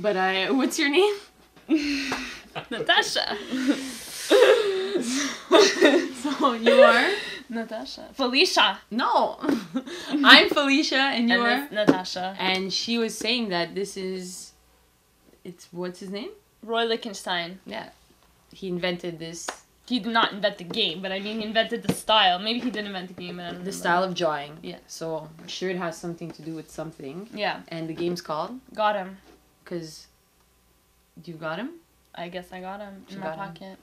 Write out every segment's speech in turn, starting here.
But what's your name? Natasha. So you are? Natasha. Felicia. No. I'm Felicia and you are? Natasha. And she was saying that what's his name? Roy Lichtenstein. Yeah. He invented this. He did not invent the game, but I mean he invented the style. Maybe he did invent the game, but I don't know. The style of drawing. Yeah. So I'm sure it has something to do with something. Yeah. And the game's called? Got him. Because you got him? I guess I got him in my pocket.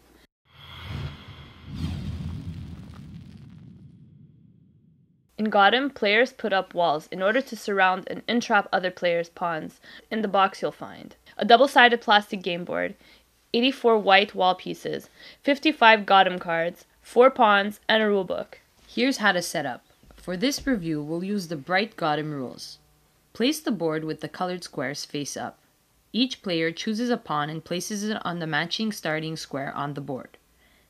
In Gotham, players put up walls in order to surround and entrap other players' pawns. In the box you'll find a double-sided plastic game board, 84 white wall pieces, 55 Gotham cards, 4 pawns, and a rulebook. Here's how to set up. For this review, we'll use the bright Gotham rules. Place the board with the colored squares face up. Each player chooses a pawn and places it on the matching starting square on the board.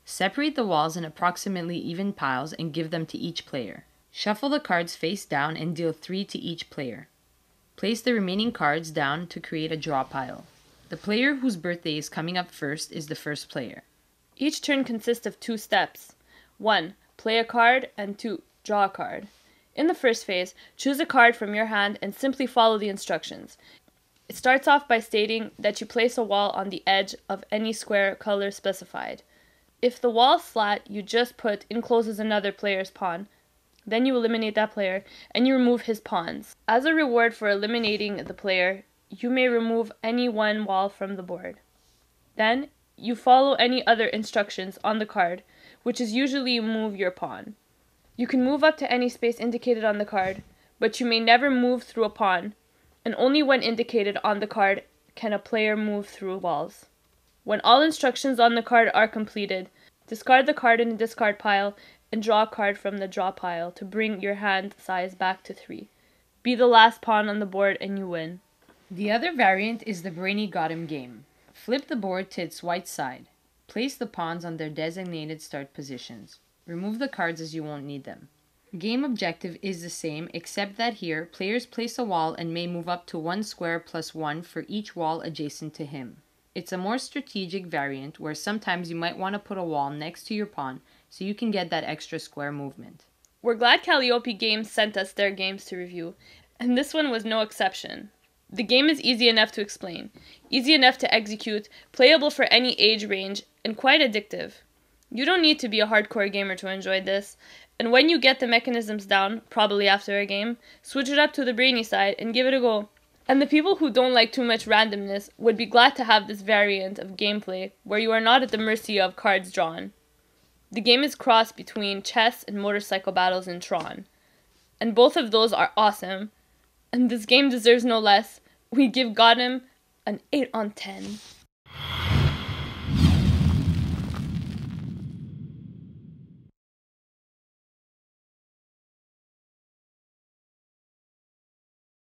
Separate the walls in approximately even piles and give them to each player. Shuffle the cards face down and deal 3 to each player. Place the remaining cards down to create a draw pile. The player whose birthday is coming up first is the first player. Each turn consists of 2 steps. 1. Play a card, and 2. Draw a card. In the first phase, choose a card from your hand and simply follow the instructions. It starts off by stating that you place a wall on the edge of any square color specified. If the wall is flat, you just put encloses another player's pawn. Then you eliminate that player, and you remove his pawns. As a reward for eliminating the player, you may remove any one wall from the board. Then, you follow any other instructions on the card, which is usually move your pawn. You can move up to any space indicated on the card, but you may never move through a pawn, and only when indicated on the card can a player move through walls. When all instructions on the card are completed, discard the card in the discard pile and draw a card from the draw pile to bring your hand size back to 3. Be the last pawn on the board and you win. The other variant is the Brainy Gotham game. Flip the board to its white side. Place the pawns on their designated start positions. Remove the cards as you won't need them. Game objective is the same, except that here, players place a wall and may move up to 1 square plus 1 for each wall adjacent to him. It's a more strategic variant where sometimes you might want to put a wall next to your pawn so you can get that extra square movement. We're glad Calliope Games sent us their games to review, and this one was no exception. The game is easy enough to explain, easy enough to execute, playable for any age range, and quite addictive. You don't need to be a hardcore gamer to enjoy this, and when you get the mechanisms down, probably after a game, switch it up to the brainy side and give it a go. And the people who don't like too much randomness would be glad to have this variant of gameplay where you are not at the mercy of cards drawn. The game is crossed between chess and motorcycle battles in Tron, and both of those are awesome. And this game deserves no less. We give Gotham an 8 on 10.